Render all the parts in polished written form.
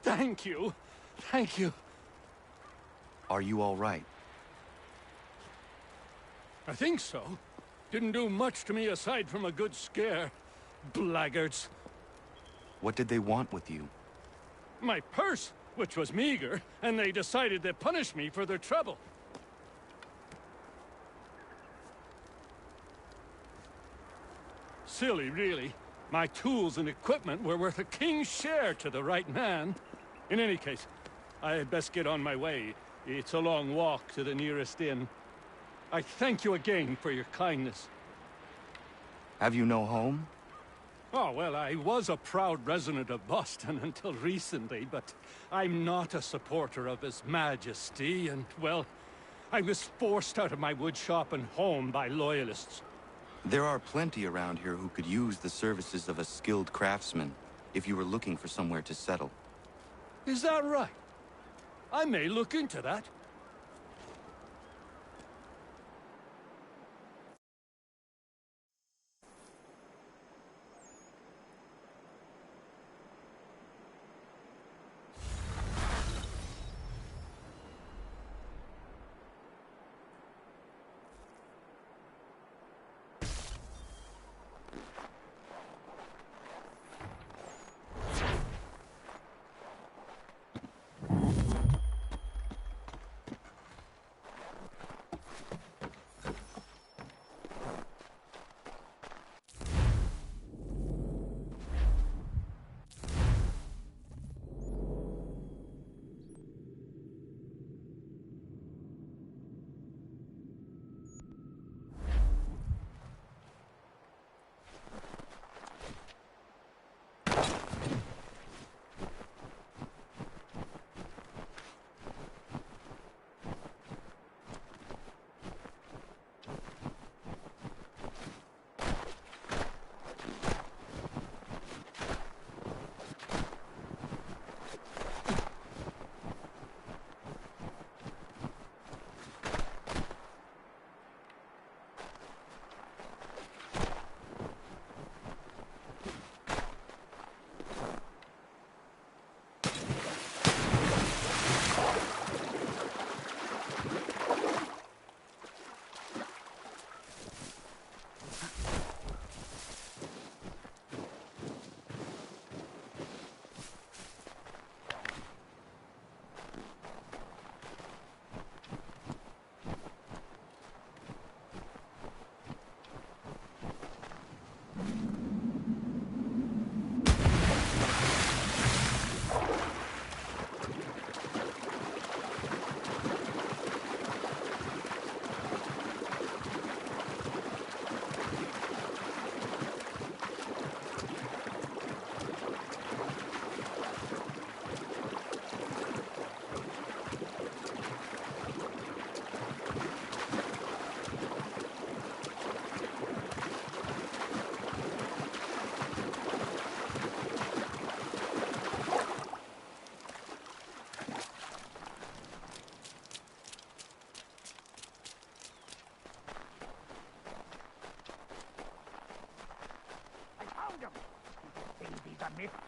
Thank you. Thank you. Are you all right? I think so. Didn't do much to me aside from a good scare. Blackguards. What did they want with you? My purse, which was meager, and they decided to punish me for their trouble. Silly, really. My tools and equipment were worth a king's share to the right man. In any case, I had best get on my way. It's a long walk to the nearest inn. I thank you again for your kindness. Have you no home? Oh, well, I was a proud resident of Boston until recently, but I'm not a supporter of His Majesty, and, well, I was forced out of my woodshop and home by loyalists. There are plenty around here who could use the services of a skilled craftsman, if you were looking for somewhere to settle. Is that right? I may look into that.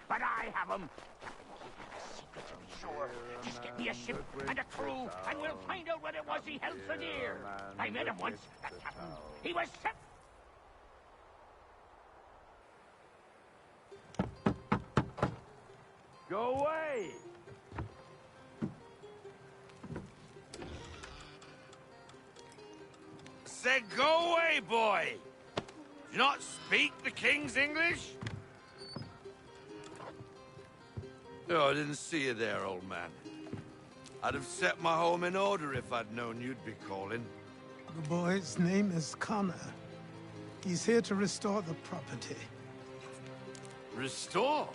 But I have them. A secret to be sure. Just get me a ship and a crew, and we'll find out what it was he held so dear. I met him once. That happened. He was set. Go away! Say, go away, boy! Do you not speak the King's English? Oh, I didn't see you there, old man. I'd have set my home in order if I'd known you'd be calling. The boy's name is Connor. He's here to restore the property. Restore?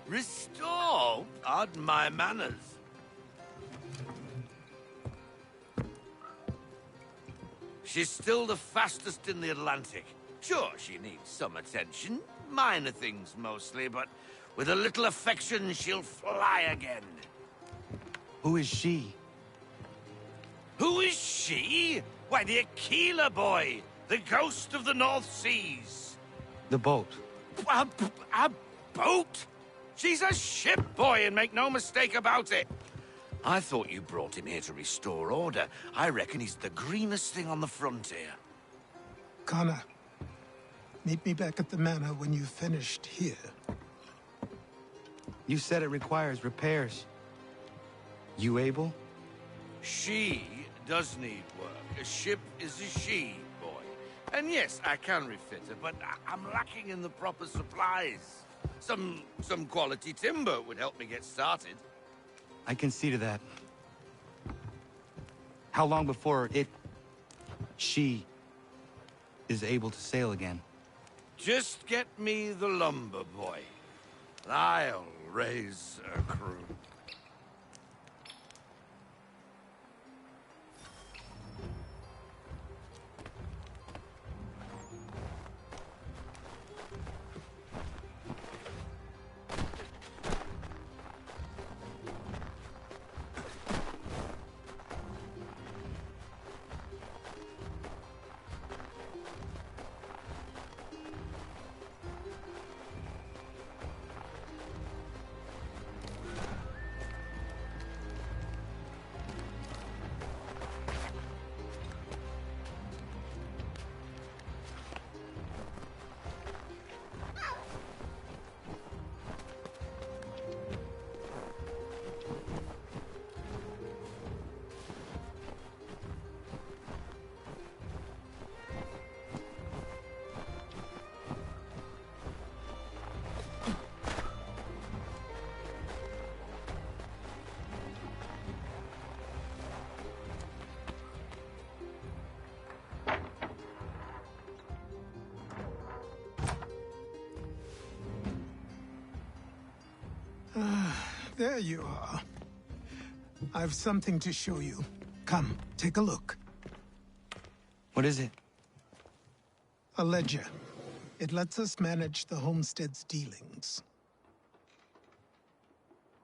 Restore? Pardon my manners. She's still the fastest in the Atlantic. Sure, she needs some attention. Minor things mostly, but with a little affection, she'll fly again. Who is she? Who is she? Why, the Aquila boy, the ghost of the North Seas. The boat. A boat? She's a ship boy, and make no mistake about it. I thought you brought him here to restore order. I reckon he's the greenest thing on the frontier. Connor, meet me back at the manor when you've finished here. You said it requires repairs. You able? She does need work. A ship is a she, boy. And yes, I can refit her, but I'm lacking in the proper supplies. Some quality timber would help me get started. I can see to that. How long before she is able to sail again? Just get me the lumber, boy. I'll raise a crew. There you are. I've something to show you. Come, take a look. What is it? A ledger. It lets us manage the homestead's dealings.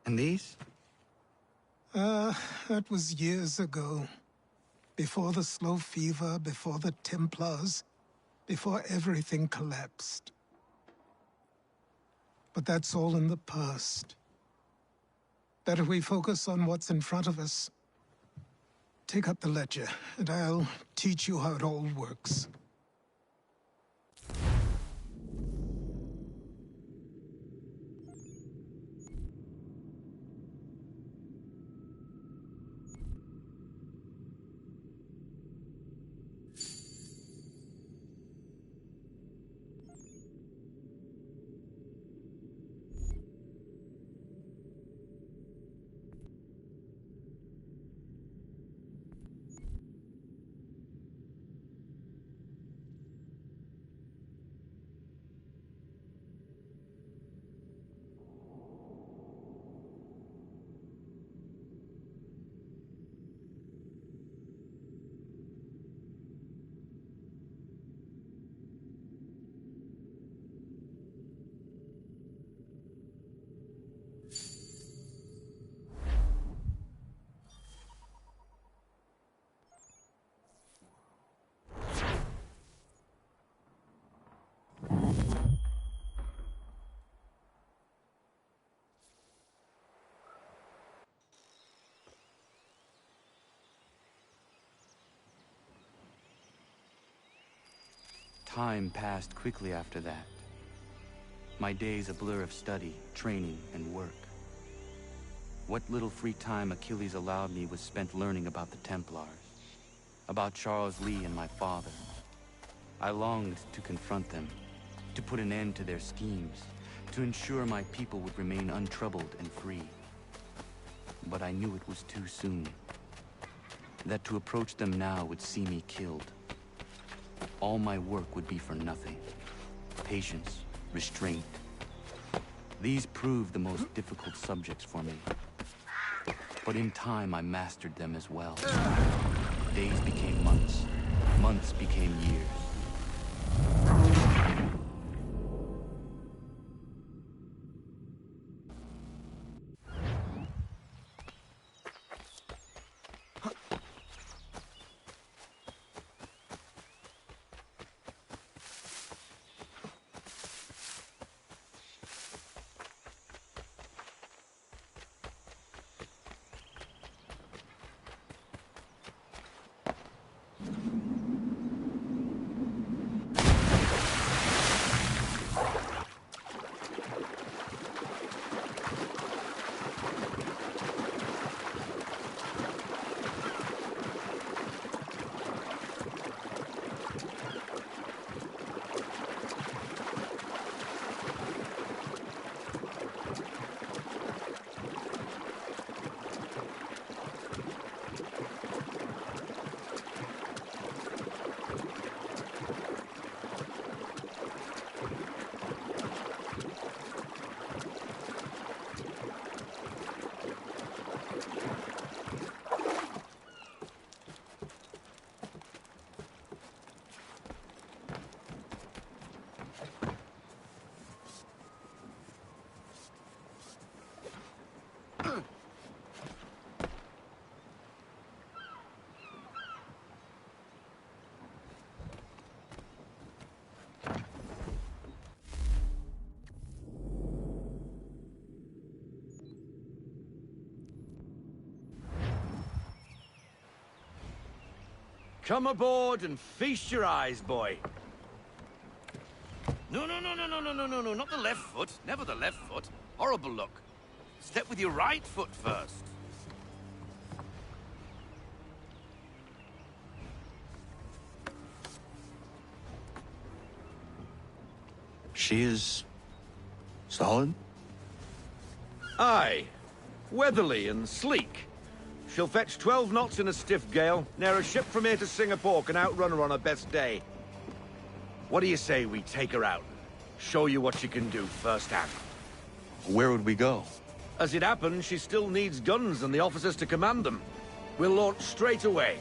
And these? That was years ago. Before the slow fever, before the Templars, before everything collapsed. But that's all in the past. Better we focus on what's in front of us. Take up the ledger, and I'll teach you how it all works. Time passed quickly after that. My days a blur of study, training, and work. What little free time Achilles allowed me was spent learning about the Templars, about Charles Lee and my father. I longed to confront them, to put an end to their schemes, to ensure my people would remain untroubled and free. But I knew it was too soon, that to approach them now would see me killed. All my work would be for nothing. Patience, restraint. These proved the most difficult subjects for me. But in time, I mastered them as well. Days became months. Months became years. Come aboard and feast your eyes, boy. No, not the left foot. Never the left foot. Horrible look. Step with your right foot first. She is... solid? Aye. Weatherly and sleek. She'll fetch 12 knots in a stiff gale, ne'er a ship from here to Singapore can outrun her on her best day. What do you say we take her out? Show you what she can do firsthand. Where would we go? As it happens, she still needs guns and the officers to command them. We'll launch straight away.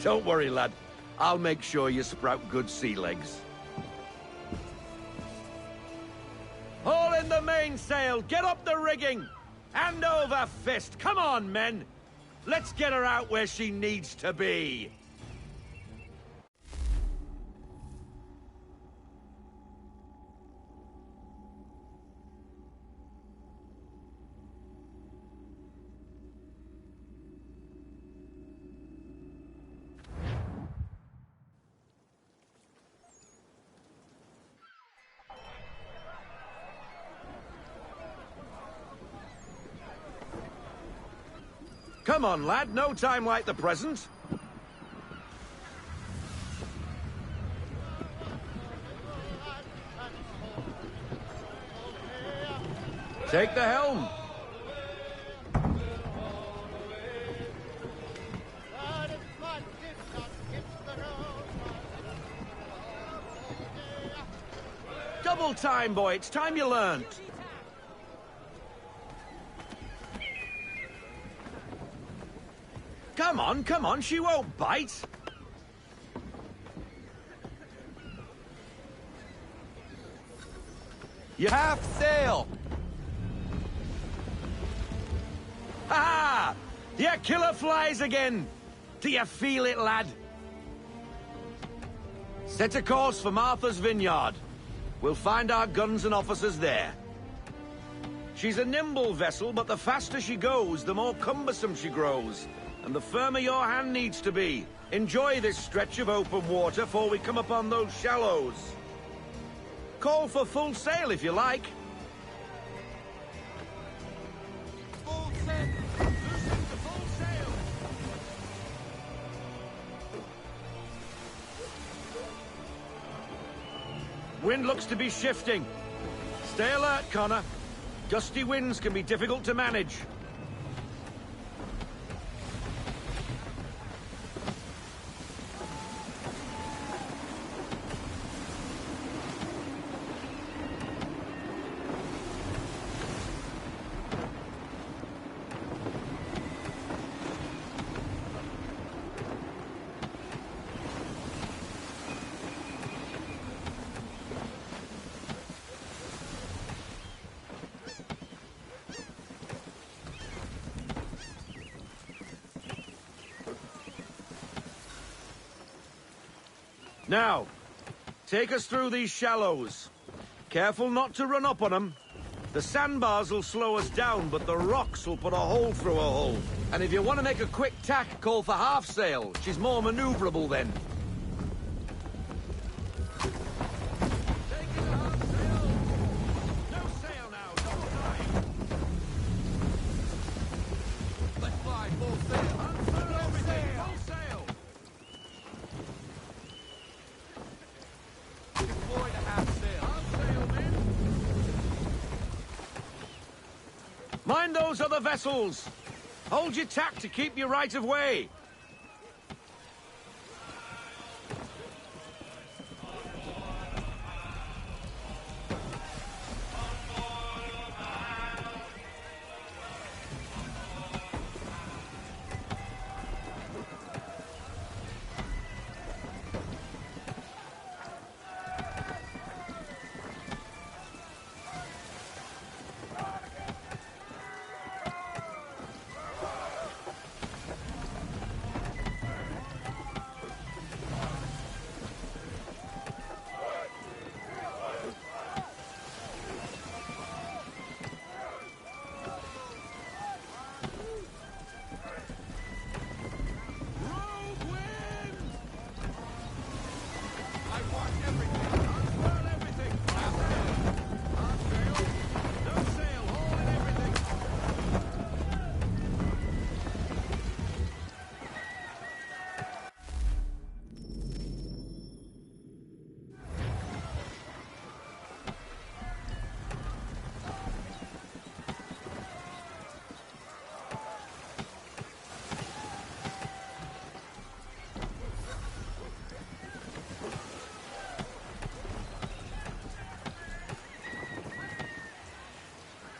Don't worry, lad. I'll make sure you sprout good sea legs. Haul in the mainsail! Get up the rigging! Hand over fist! Come on, men! Let's get her out where she needs to be! Come on, lad. No time like the present. Take the helm. Double time, boy. It's time you learned. Come on, she won't bite. You half sail. Ha! Your killer flies again. Do you feel it, lad? Set a course for Martha's Vineyard. We'll find our guns and officers there. She's a nimble vessel, but the faster she goes, the more cumbersome she grows. And the firmer your hand needs to be. Enjoy this stretch of open water before we come upon those shallows. Call for full sail if you like. Full sail! Loosen to full sail! Wind looks to be shifting. Stay alert, Connor. Gusty winds can be difficult to manage. Now, take us through these shallows. Careful not to run up on them. The sandbars will slow us down, but the rocks will put a hole through a hole. And if you want to make a quick tack, call for half sail. She's more maneuverable then. Taking a half sail. No sail now, double time. Let's fly full sail. Unfurl everything, full sail. Deploy the half sail. Half sail, men. Mind those other vessels. Hold your tack to keep your right of way.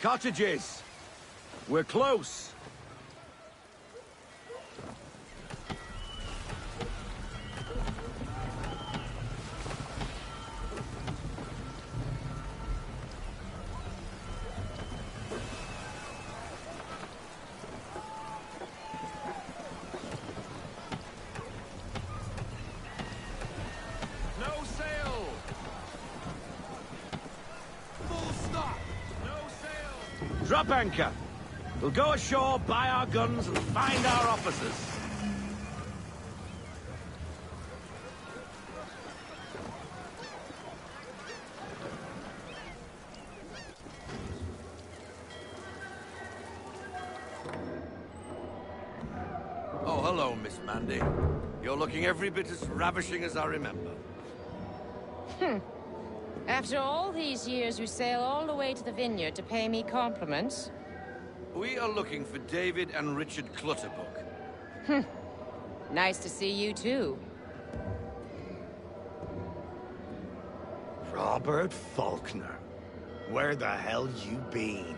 Cottages! We're close! No sail! Full stop! No sail! Drop anchor! We'll go ashore, buy our guns, and find our officers. Oh, hello, Miss Mandy. You're looking every bit as ravishing as I remember. After all these years, you sail all the way to the vineyard to pay me compliments? We are looking for David and Richard Clutterbuck. Nice to see you, too. Robert Faulkner. Where the hell you been?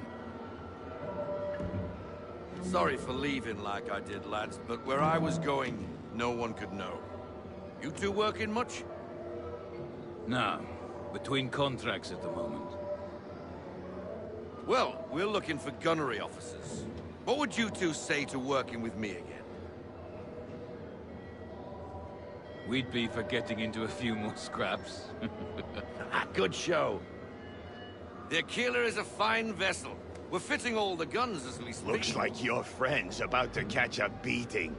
Sorry for leaving like I did, lads, but where I was going, no one could know. You two working much? No. Between contracts at the moment. Well, we're looking for gunnery officers. What would you two say to working with me again? We'd be for getting into a few more scraps. Good show. The Aquila is a fine vessel. We're fitting all the guns as we speak. Looks like your friend's about to catch a beating.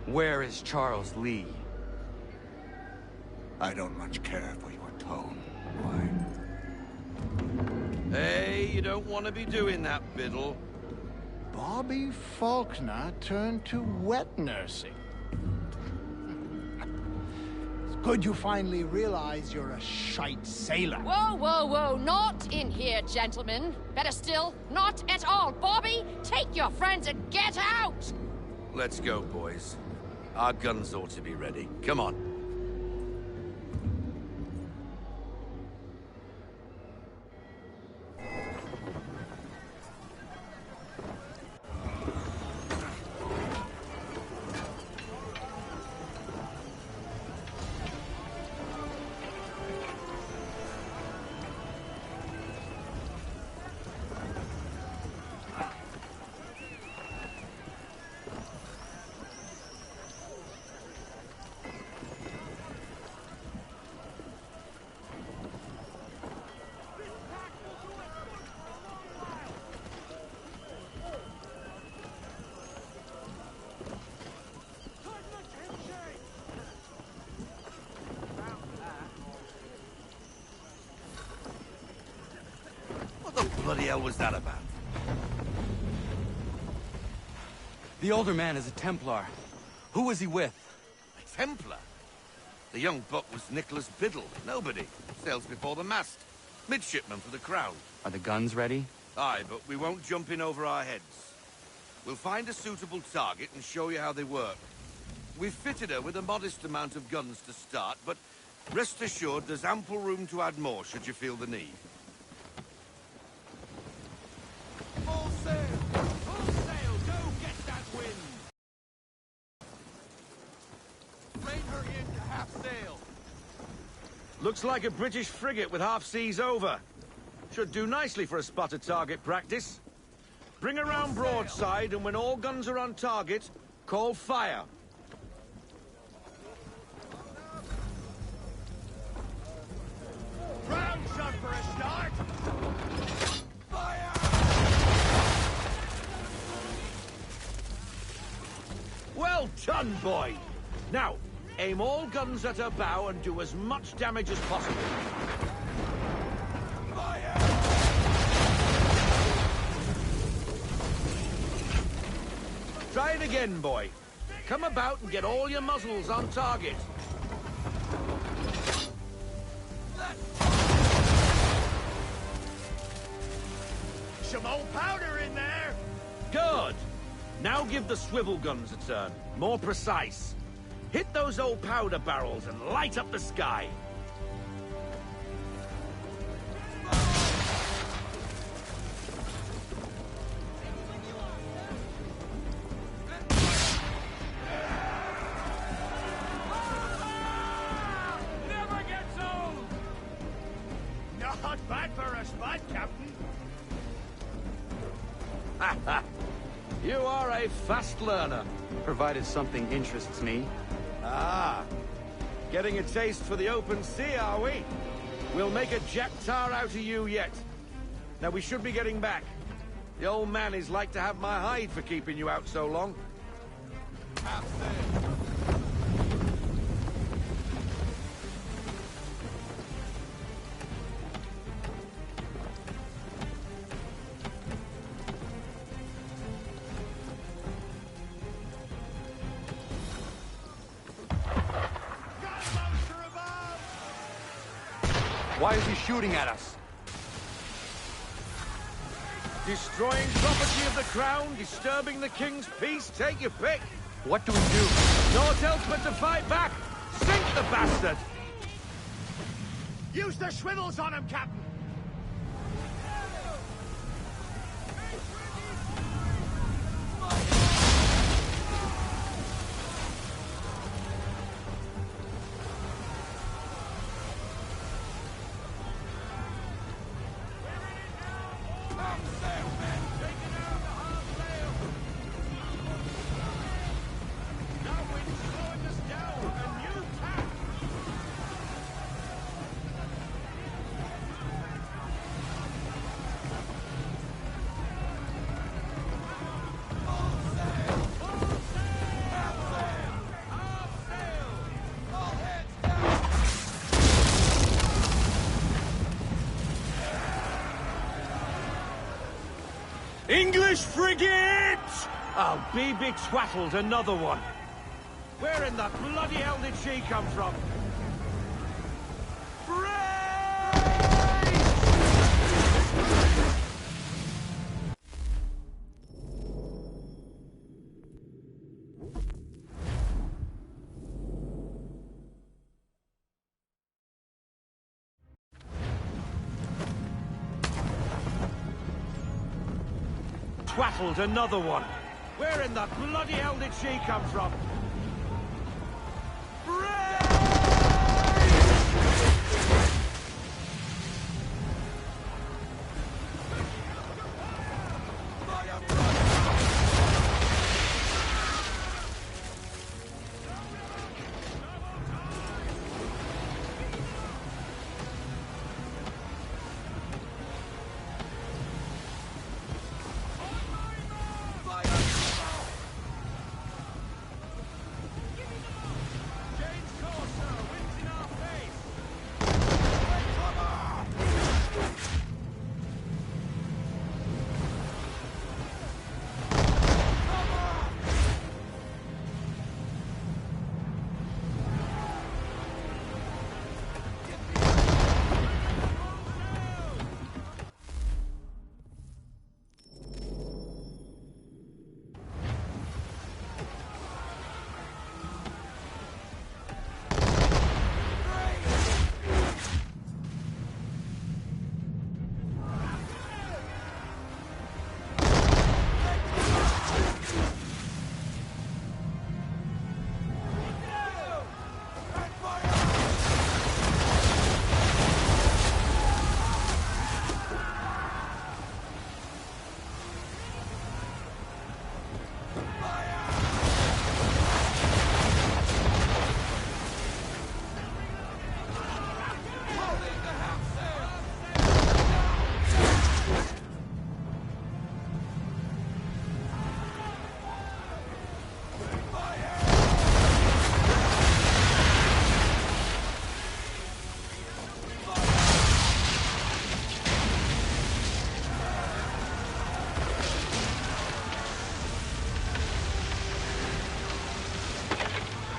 Where is Charles Lee? I don't much care for your tone. Why? Hey, you don't want to be doing that, Biddle. Bobby Faulkner turned to wet nursing. It's good you finally realize you're a shite sailor. Whoa, whoa, whoa, not in here, gentlemen. Better still, not at all. Bobby, take your friends and get out! Let's go, boys. Our guns ought to be ready. Come on. What the bloody hell was that about? The older man is a Templar. Who was he with? A Templar? The young buck was Nicholas Biddle. Nobody. Sails before the mast. Midshipman for the Crown. Are the guns ready? Aye, but we won't jump in over our heads. We'll find a suitable target and show you how they work. We've fitted her with a modest amount of guns to start, but rest assured there's ample room to add more should you feel the need. Full sail! Full sail! Go get that wind! Rein her in to half sail! Looks like a British frigate with half seas over. Should do nicely for a spotted target practice. Bring her round broadside, and when all guns are on target, call fire. Round shot for a start. Fire! Well done, boy! Now, aim all guns at her bow and do as much damage as possible. Try it again, boy. Come about and get all your muzzles on target. Some old powder in there. Good. Now give the swivel guns a turn. More precise. Hit those old powder barrels and light up the sky. Captain. You are a fast learner. Provided something interests me. Ah, getting a taste for the open sea, are we? We'll make a jack tar out of you yet. Now we should be getting back. The old man is like to have my hide for keeping you out so long. Why is he shooting at us? Destroying property of the crown, disturbing the king's peace, take your pick. What do we do? Naught else but to fight back. Sink the bastard! Use the swivels on him, Captain! English frigate! I'll be betwattled, another one. Where in the bloody hell did she come from? Twattled, another one. Where in the bloody hell did she come from?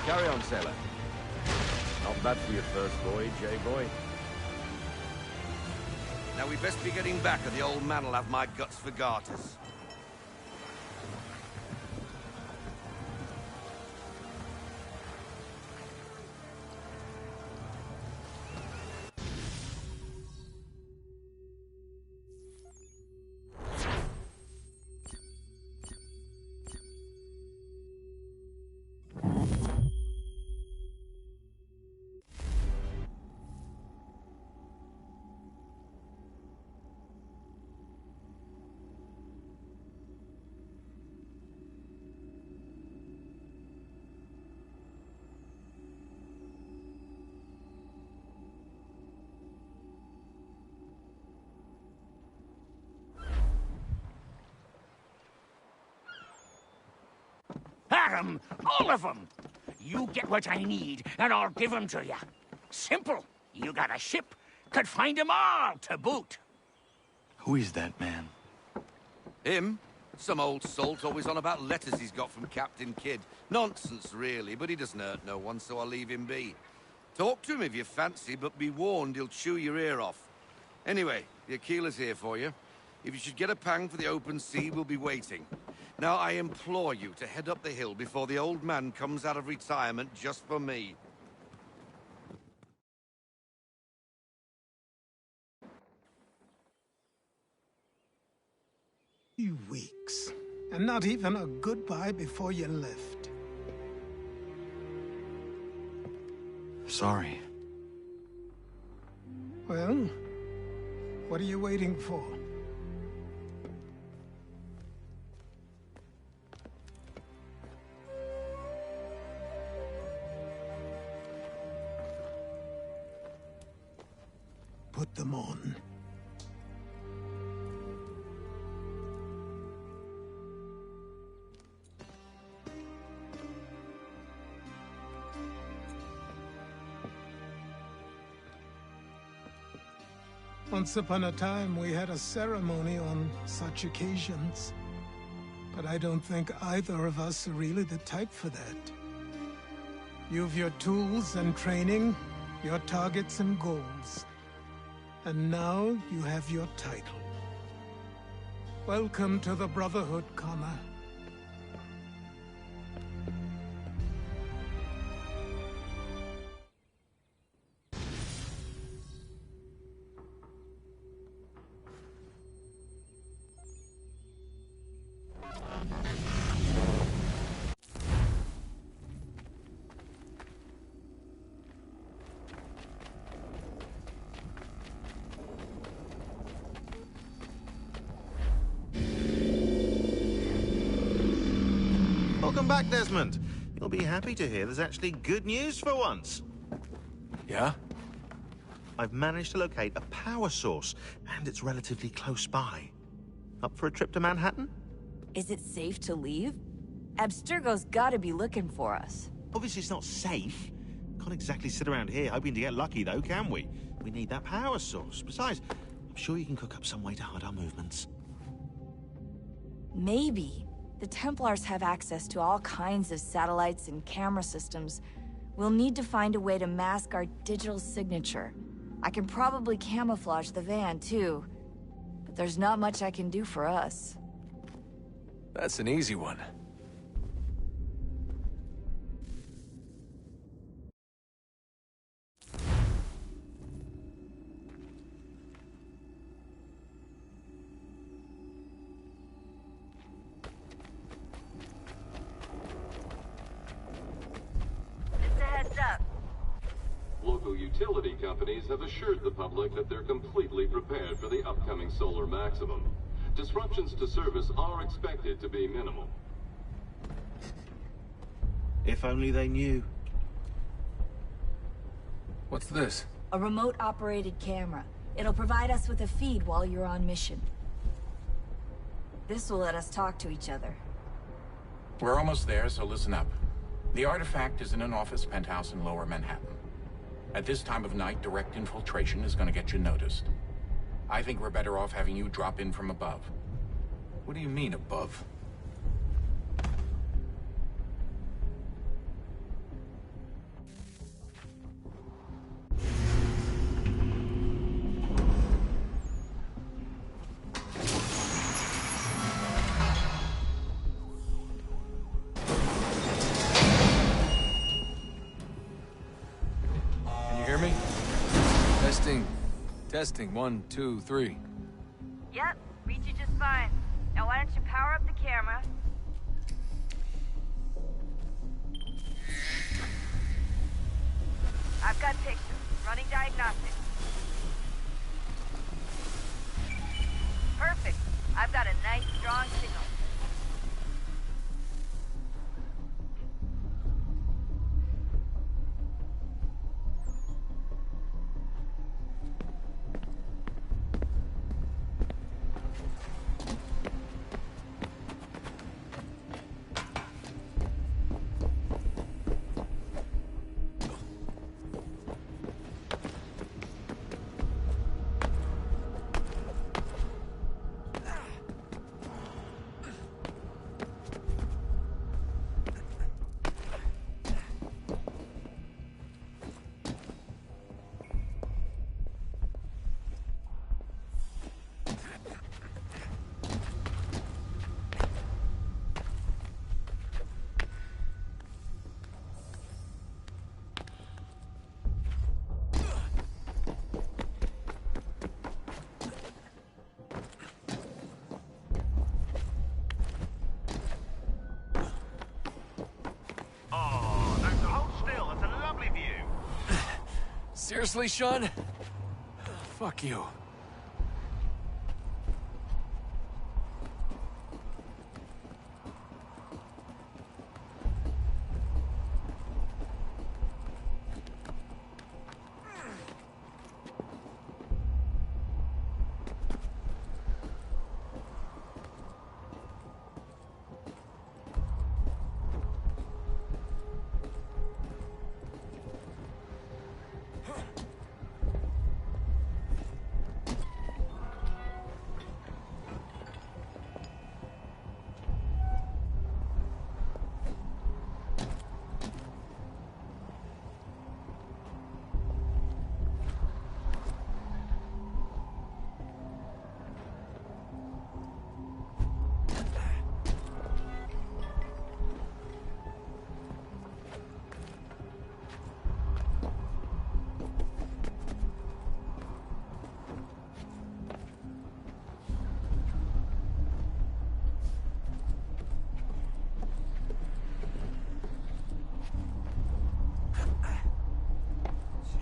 Carry on, sailor. Not bad for your first voyage, eh, boy? Now we best be getting back, or the old man'll have my guts for garters. them! All of them! You get what I need, and I'll give them to you. Simple. You got a ship, could find them all to boot. Who is that man? Him? Some old salt always on about letters he's got from Captain Kidd. Nonsense, really, but he doesn't hurt no one, so I'll leave him be. Talk to him if you fancy, but be warned he'll chew your ear off. Anyway, the Aquila's here for you. If you should get a pang for the open sea, we'll be waiting. Now, I implore you to head up the hill before the old man comes out of retirement just for me. Few weeks, and not even a goodbye before you left. Sorry. Well, what are you waiting for? Put them on. Once upon a time, we had a ceremony on such occasions. But I don't think either of us are really the type for that. You've your tools and training, your targets and goals. And now you have your title. Welcome to the Brotherhood, Connor. Welcome back, Desmond. You'll be happy to hear there's actually good news for once. Yeah? I've managed to locate a power source, and it's relatively close by. Up for a trip to Manhattan? Is it safe to leave? Abstergo's gotta be looking for us. Obviously it's not safe. Can't exactly sit around here hoping to get lucky, though, can we? We need that power source. Besides, I'm sure you can cook up some way to hide our movements. Maybe. The Templars have access to all kinds of satellites and camera systems. We'll need to find a way to mask our digital signature. I can probably camouflage the van, too. But there's not much I can do for us. That's an easy one. Local utility companies have assured the public that they're completely prepared for the upcoming solar maximum. Disruptions to service are expected to be minimal. If only they knew. What's this? A remote-operated camera. It'll provide us with a feed while you're on mission. This will let us talk to each other. We're almost there, so listen up. The artifact is in an office penthouse in Lower Manhattan. At this time of night, direct infiltration is going to get you noticed. I think we're better off having you drop in from above. What do you mean, above? Testing, 1, 2, 3. Yep, read you just fine. Now why don't you power up the camera? I've got pictures. Running diagnostics. Perfect. I've got a nice, strong signal. Seriously, Sean? Fuck you.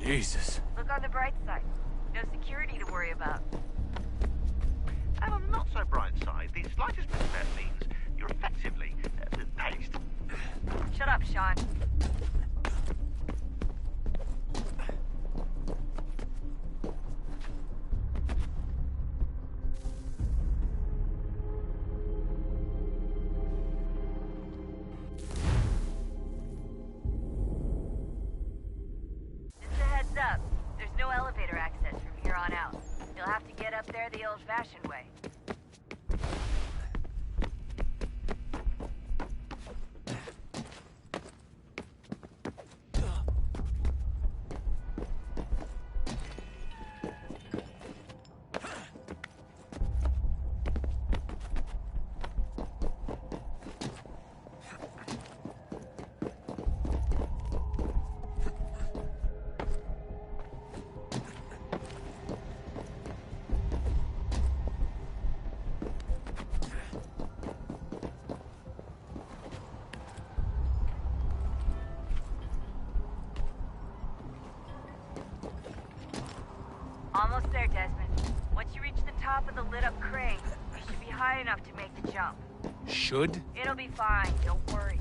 Jesus. Look on the bright side. No security to worry about. And on the not so bright side, the slightest misstep means you're effectively paced. Shut up, Sean. Up. There's no elevator access from here on out. You'll have to get up there the old-fashioned way. Almost there, Desmond. Once you reach the top of the lit-up crane, you should be high enough to make the jump. Should? It'll be fine, don't worry.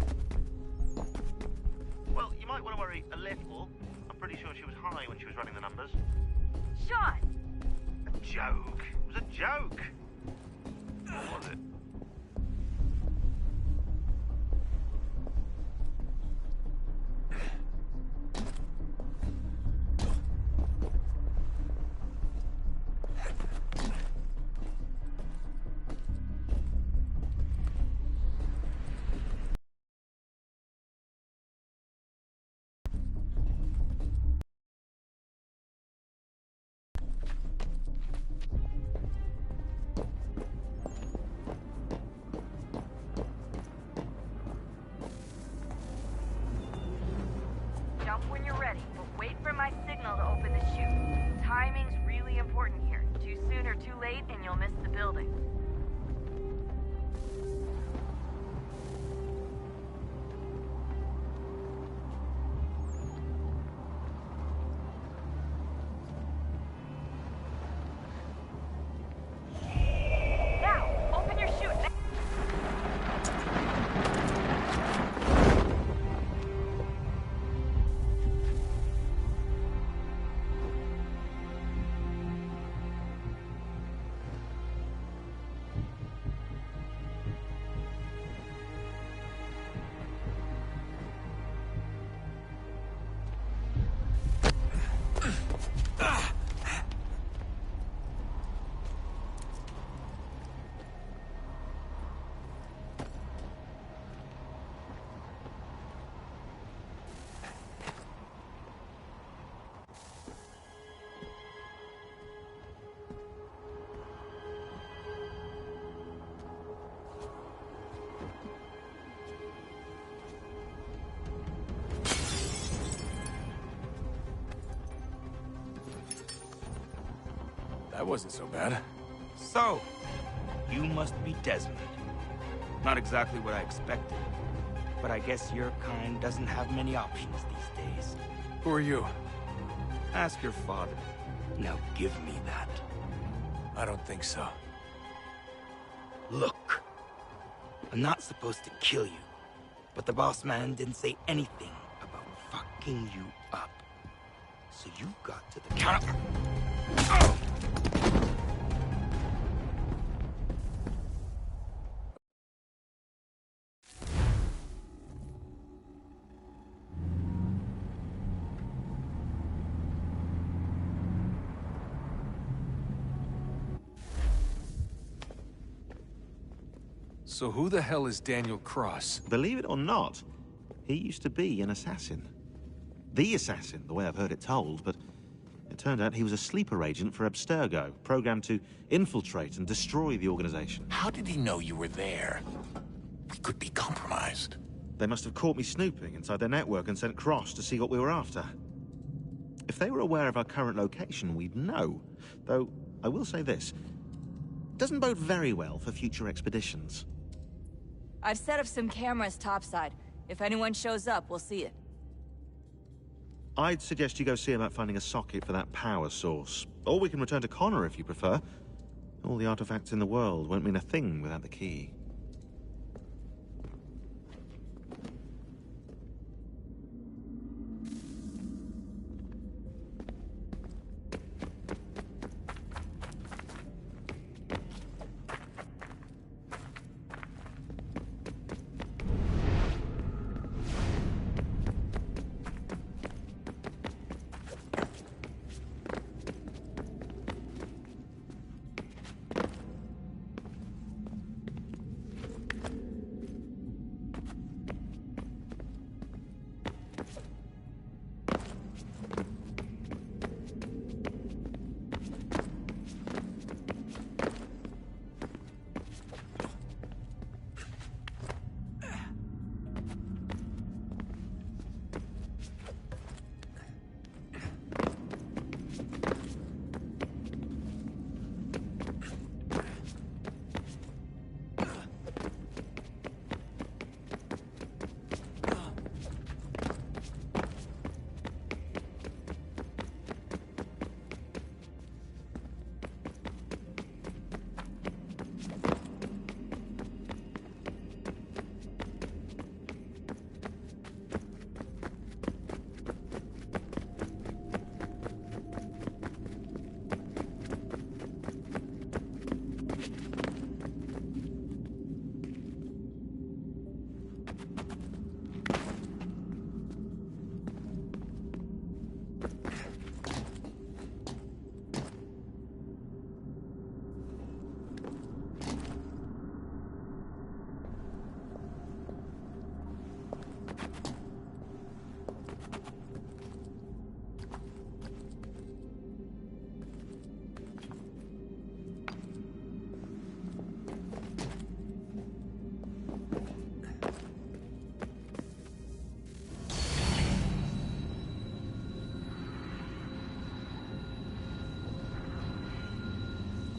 Well, you might want to worry a little. I'm pretty sure she was high when she was running the numbers. Sean! A joke. It was a joke. Or was it? Jump when you're ready, but wait for my signal to open the chute. Timing's really important here. Too soon or too late, and you'll miss the building. Now, open your chute. That wasn't so bad. So, you must be Desmond. Not exactly what I expected, but I guess your kind doesn't have many options these days. Who are you? Ask your father. Now give me that. I don't think so. Look, I'm not supposed to kill you, but the boss man didn't say anything about fucking you up. So you got to the counter. So who the hell is Daniel Cross? Believe it or not, he used to be an assassin. The assassin, the way I've heard it told, but it turned out he was a sleeper agent for Abstergo, programmed to infiltrate and destroy the organization. How did he know you were there? We could be compromised. They must have caught me snooping inside their network and sent Cross to see what we were after. If they were aware of our current location, we'd know. Though, I will say this. It doesn't bode very well for future expeditions. I've set up some cameras topside. If anyone shows up, we'll see it. I'd suggest you go see about finding a socket for that power source. Or we can return to Connor if you prefer. All the artifacts in the world won't mean a thing without the key.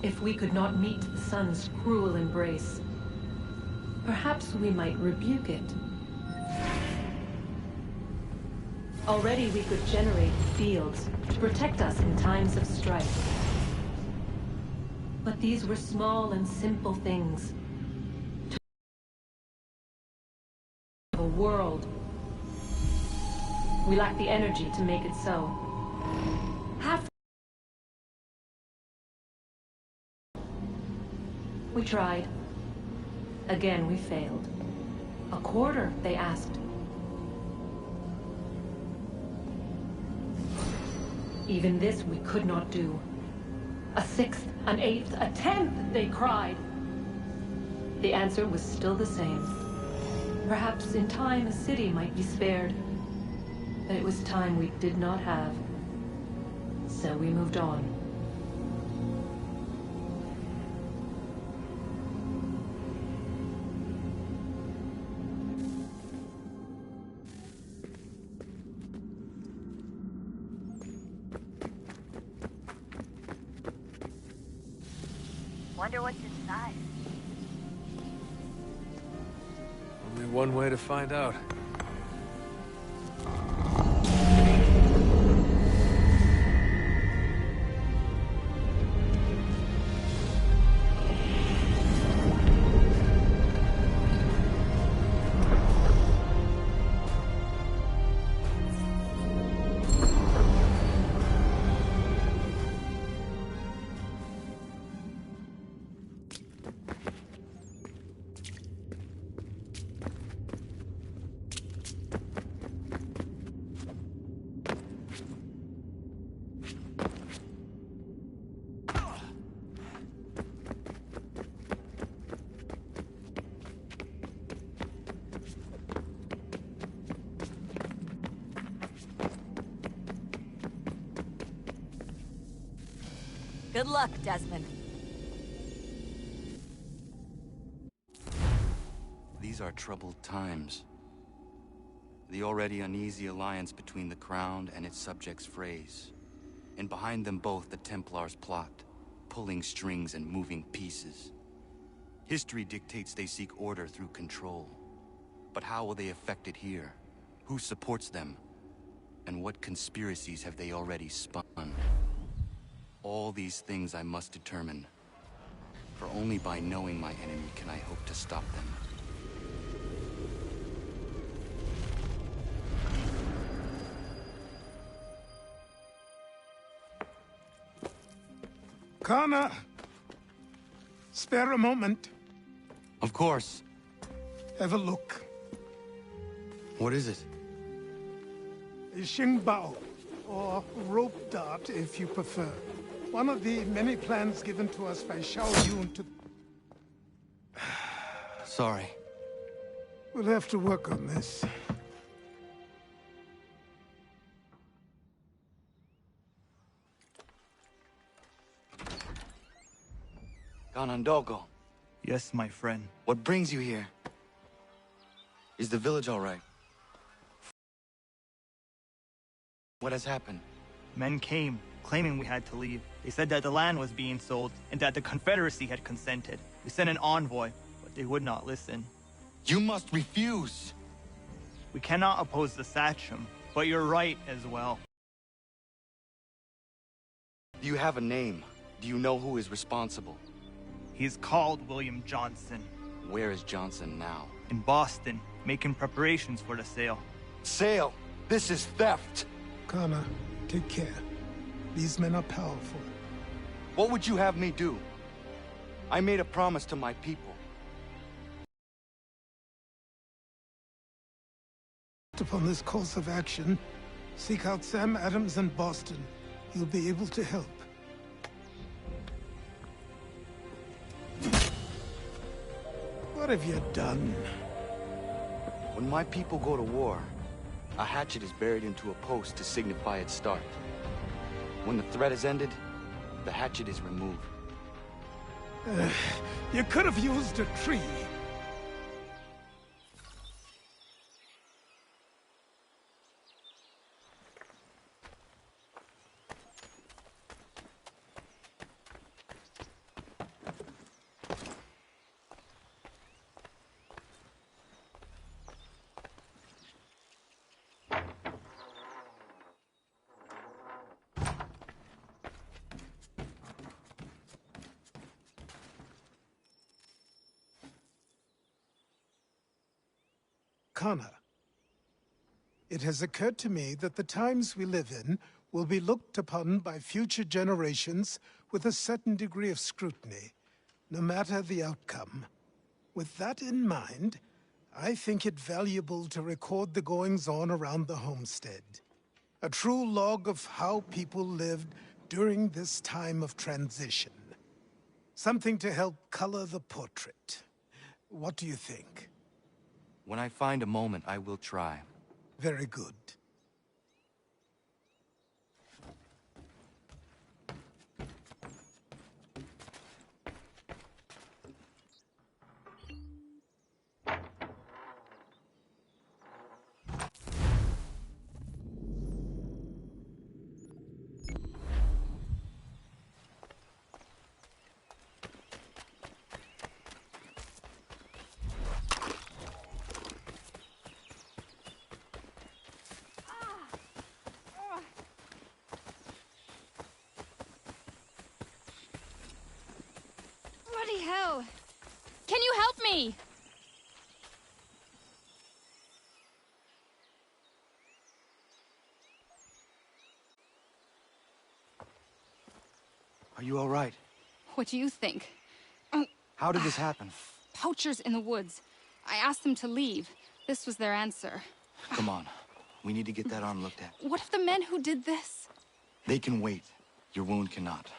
If we could not meet the sun's cruel embrace, perhaps we might rebuke it. Already we could generate fields to protect us in times of strife. But these were small and simple things. A world. We lack the energy to make it so. We tried. Again, we failed. A quarter, they asked. Even this we could not do. A sixth, an eighth, a tenth, they cried. The answer was still the same. Perhaps in time a city might be spared. But it was time we did not have. So we moved on. Wonder what's inside. Only one way to find out. Good luck, Desmond. These are troubled times. The already uneasy alliance between the Crown and its subjects frays. And behind them both the Templars plot, pulling strings and moving pieces. History dictates they seek order through control. But how will they affect it here? Who supports them? And what conspiracies have they already spun? All these things I must determine. For only by knowing my enemy can I hope to stop them. Connor! Spare a moment. Of course. Have a look. What is it? A Xingbao, or rope dart if you prefer. One of the many plans given to us by Xiao Yun to... Sorry. We'll have to work on this. Ganondogo. Yes, my friend. What brings you here? Is the village all right? What has happened? Men came, claiming we had to leave. They said that the land was being sold, and that the Confederacy had consented. We sent an envoy, but they would not listen. You must refuse! We cannot oppose the Sachem, but you're right as well. Do you have a name? Do you know who is responsible? He's called William Johnson. Where is Johnson now? In Boston, making preparations for the sale. Sale? This is theft! Connor, take care. These men are powerful. What would you have me do? I made a promise to my people. Upon this course of action, seek out Sam Adams in Boston. He'll be able to help. What have you done? When my people go to war, a hatchet is buried into a post to signify its start. When the threat is ended, the hatchet is removed. You could have used a tree. Connor, it has occurred to me that the times we live in will be looked upon by future generations with a certain degree of scrutiny, no matter the outcome. With that in mind, I think it valuable to record the goings-on around the homestead. A true log of how people lived during this time of transition. Something to help color the portrait. What do you think? When I find a moment, I will try. Very good. Bloody hell! Can you help me? Are you all right? What do you think? How did this happen? Poachers in the woods. I asked them to leave. This was their answer. Come on. We need to get that arm looked at. What if the men who did this? They can wait. Your wound cannot.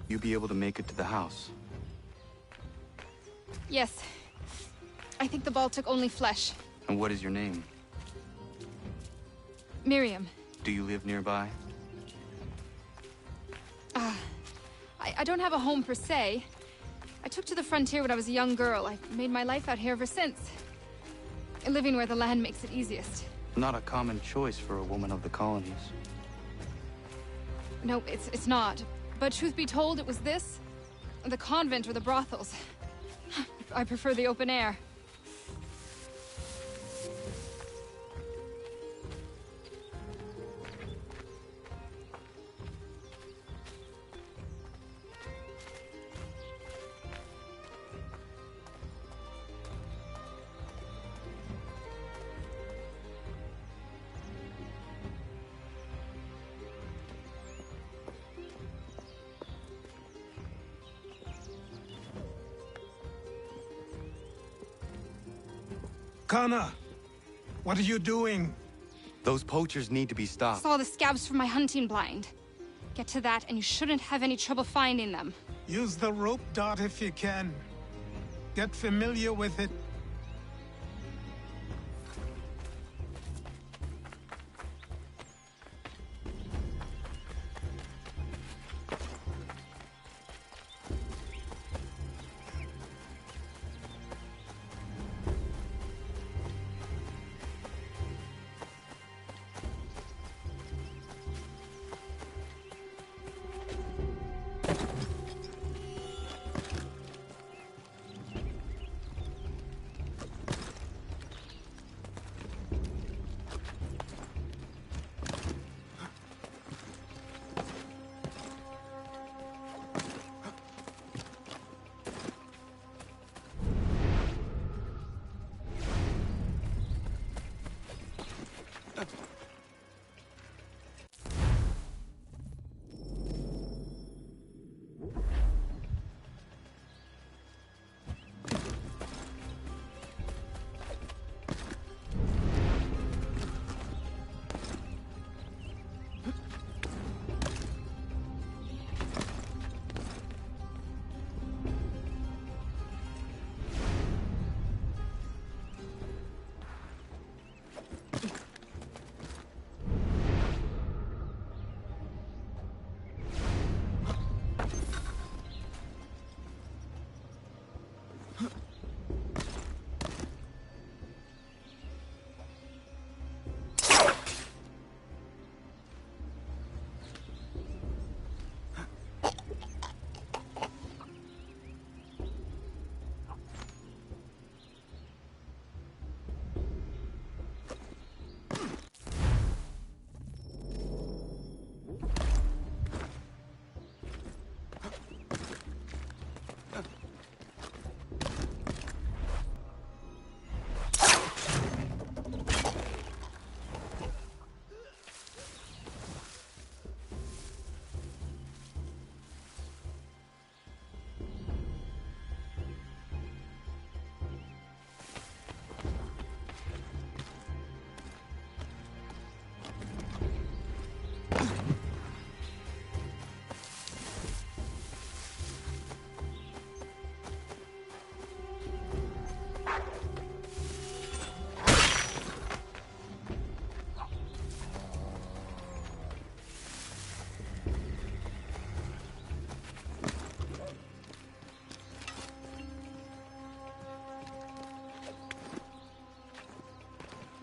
You be able to make it to the house? Yes. I think the ball took only flesh. And what is your name? Miriam. Do you live nearby? I don't have a home per se. I took to the frontier when I was a young girl. I've made my life out here ever since. Living where the land makes it easiest. Not a common choice for a woman of the colonies. No, it's not. But truth be told, it was this, the convent or the brothels. I prefer the open air. Connor, what are you doing? Those poachers need to be stopped. Saw the scabs from my hunting blind. Get to that, and you shouldn't have any trouble finding them. Use the rope dart if you can. Get familiar with it.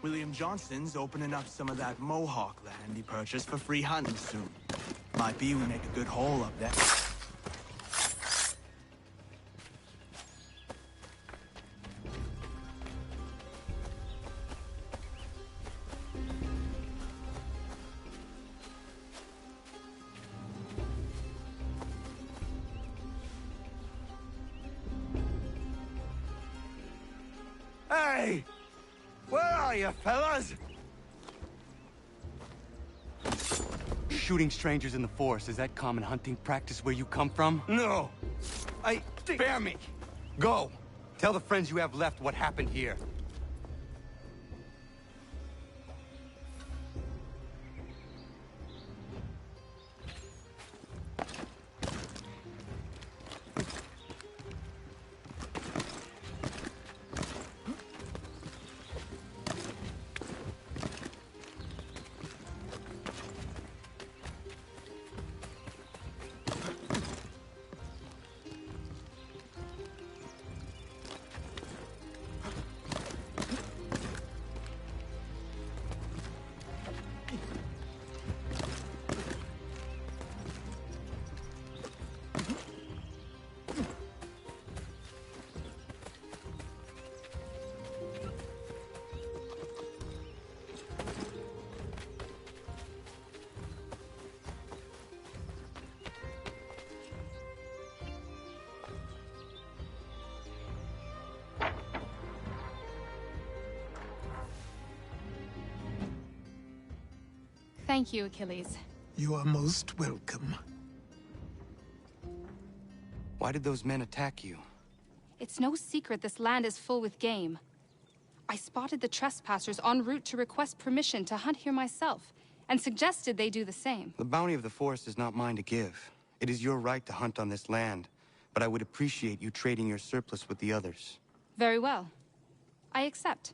William Johnston's opening up some of that Mohawk land he purchased for free hunting soon. Might be we make a good haul up there. Hey! Where are you, fellas? Shooting strangers in the forest, is that common hunting practice where you come from? No. Spare me. Go. Tell the friends you have left what happened here. Thank you, Achilles. You are most welcome. Why did those men attack you? It's no secret this land is full with game. I spotted the trespassers en route to request permission to hunt here myself, and suggested they do the same. The bounty of the forest is not mine to give. It is your right to hunt on this land, but I would appreciate you trading your surplus with the others. Very well. I accept.